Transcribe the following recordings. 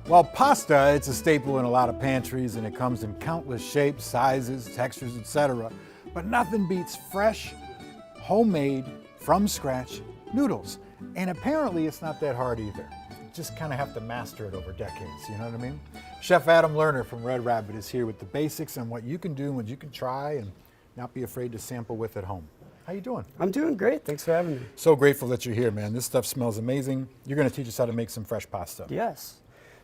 Well, pasta, it's a staple in a lot of pantries and it comes in countless shapes, sizes, textures, etc. But nothing beats fresh, homemade, from scratch noodles. And apparently it's not that hard either. You just kind of have to master it over decades, you know what I mean? Chef Adam Lerner from Red Rabbit is here with the basics and what you can do and what you can try and not be afraid to sample with at home. How you doing? I'm doing great. Thanks for having me. So grateful that you're here, man. This stuff smells amazing. You're going to teach us how to make some fresh pasta. Yes.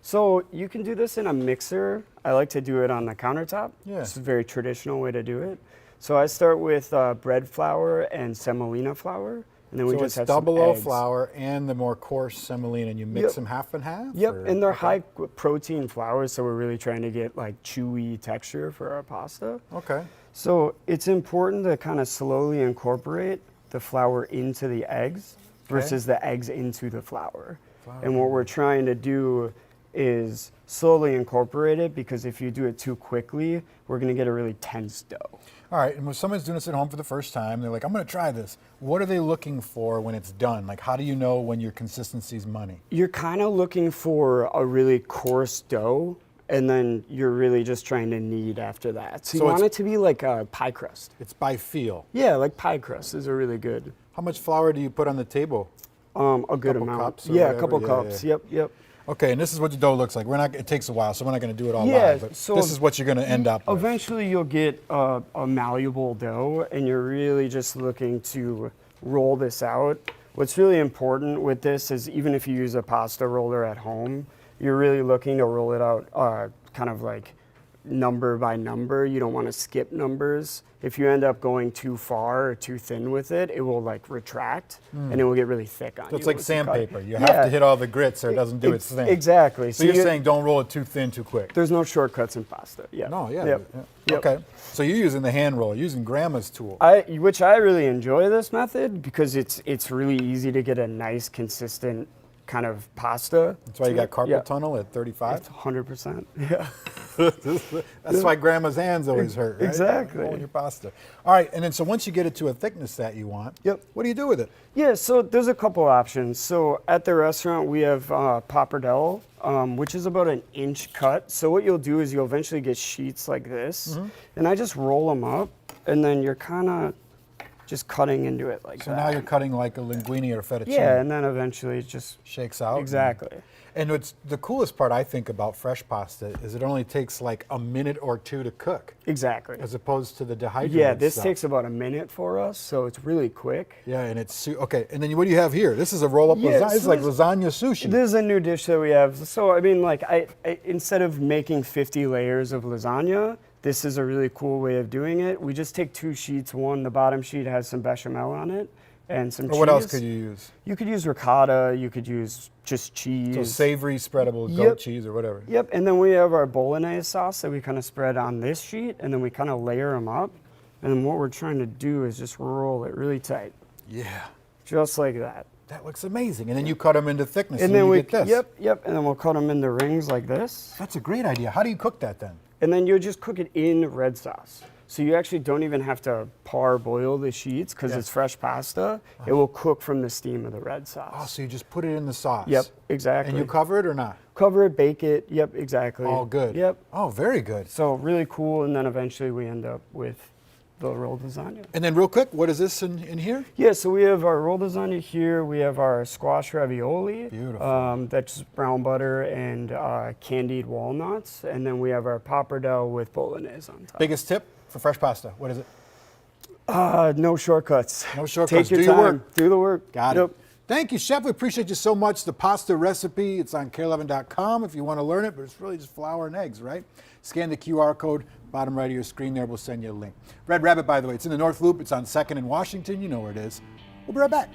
So you can do this in a mixer. I like to do it on the countertop. Yeah. It's a very traditional way to do it. So I start with bread flour and semolina flour. And then we So just it's have double some O eggs. flour and the more coarse semolina, and you mix Yep. them half and half? Yep, or- and they're okay. high protein flours, so we're really trying to get like chewy texture for our pasta. Okay. So it's important to kind of slowly incorporate the flour into the eggs versus the eggs into the flour. And what we're trying to do is slowly incorporate it, because if you do it too quickly, we're going to get a really tense dough. All right, and when someone's doing this at home for the first time, they're like, I'm going to try this. What are they looking for when it's done? Like, how do you know when your consistency's money? You're kind of looking for a really coarse dough, and then you're really just trying to knead after that. So you So want it's- it to be like a pie crust. It's by feel. Yeah, like pie crust is a really good, How much flour do you put on the table? a good Couple amount. cups or Yeah, whatever? a couple Yeah, cups. yeah. Yep. Okay, and this is what the dough looks like. It takes a while, so we're not going to do it all Yeah, live, but so this is what you're going to end up with. Eventually you'll get a malleable dough, and you're really just looking to roll this out. What's really important with this is, even if you use a pasta roller at home, you're really looking to roll it out kind of like number by number. You don't want to skip numbers. If you end up going too far or too thin with it, it will like retract and it will get really thick on you. So it's like once you cut it. sandpaper. You have to hit all the grits or it doesn't do its thing. Exactly. So you're saying don't roll it too thin too quick. there's no shortcuts in pasta. Yeah. No, yeah. Yep. yeah. Yep. Okay. So you're using the hand roller, using Grandma's tool. Which I really enjoy this method, because it's really easy to get a nice consistent kind of pasta. That's why you got carpal Yeah. tunnel at 35. 100%. Yeah. That's why Grandma's hands always hurt, right? Exactly. Rolling your pasta. All right, and then so once you get it to a thickness that you want, Yep. what do you do with it? Yeah, so there's a couple options. So at the restaurant, we have pappardelle, which is about an inch cut. So what you'll do is you'll eventually get sheets like this, and I just roll them up, and then you're kind of just cutting into it like So that. now you're cutting like a linguine or fettuccine. Yeah, and then eventually it just Shakes out. exactly. And what's the coolest part I think about fresh pasta is it only takes like a minute or two to cook, Exactly. as opposed to the dehydrated Yeah, this stuff. takes about a minute for us, so it's really quick. Yeah, and it's okay. And then what do you have here? This is a roll-up Yeah, lasagna. It's so like this- lasagna sushi. This is a new dish that we have. So I mean, like, I instead of making 50 layers of lasagna, this is a really cool way of doing it. We just take 2 sheets. The bottom sheet has some bechamel on it and some Or cheese. what else could you use? You could use ricotta. You could use just cheese. So savory, spreadable goat Yep. cheese or whatever. Yep, and then we have our bolognese sauce that we kind of spread on this sheet, and then we kind of layer them up. And then what we're trying to do is just roll it really tight, Yeah, just like that. that looks amazing. And then you cut them into thickness, And then you we, get this. yep, and then we'll cut them into rings like this. That's a great idea. How do you cook that then? And then you'll just cook it in red sauce. So you actually don't even have to parboil the sheets, because Yeah. it's fresh pasta. It will cook from the steam of the red sauce. Oh, so you just put it in the sauce. Yep, exactly. And you cover it or not? cover it, bake it. Yep, exactly. All good. Yep. Oh, very good. So really cool, and then eventually we end up with the rolled lasagna. And then real quick, what is this in here? Yeah, so we have our rolled lasagna here. We have our squash ravioli. Beautiful. That's brown butter and candied walnuts. And then we have our pappardelle with bolognese on top. Biggest tip for fresh pasta, what is it? No shortcuts. No shortcuts. Take your Do your time. work. Do the work. Got Yep. it. Thank you, Chef. We appreciate you so much. The pasta recipe, it's on care11.com if you want to learn it, but it's really just flour and eggs, right? Scan the QR code, bottom right of your screen there. We'll send you a link. Red Rabbit, by the way, it's in the North Loop. It's on 2nd and Washington. You know where it is. We'll be right back.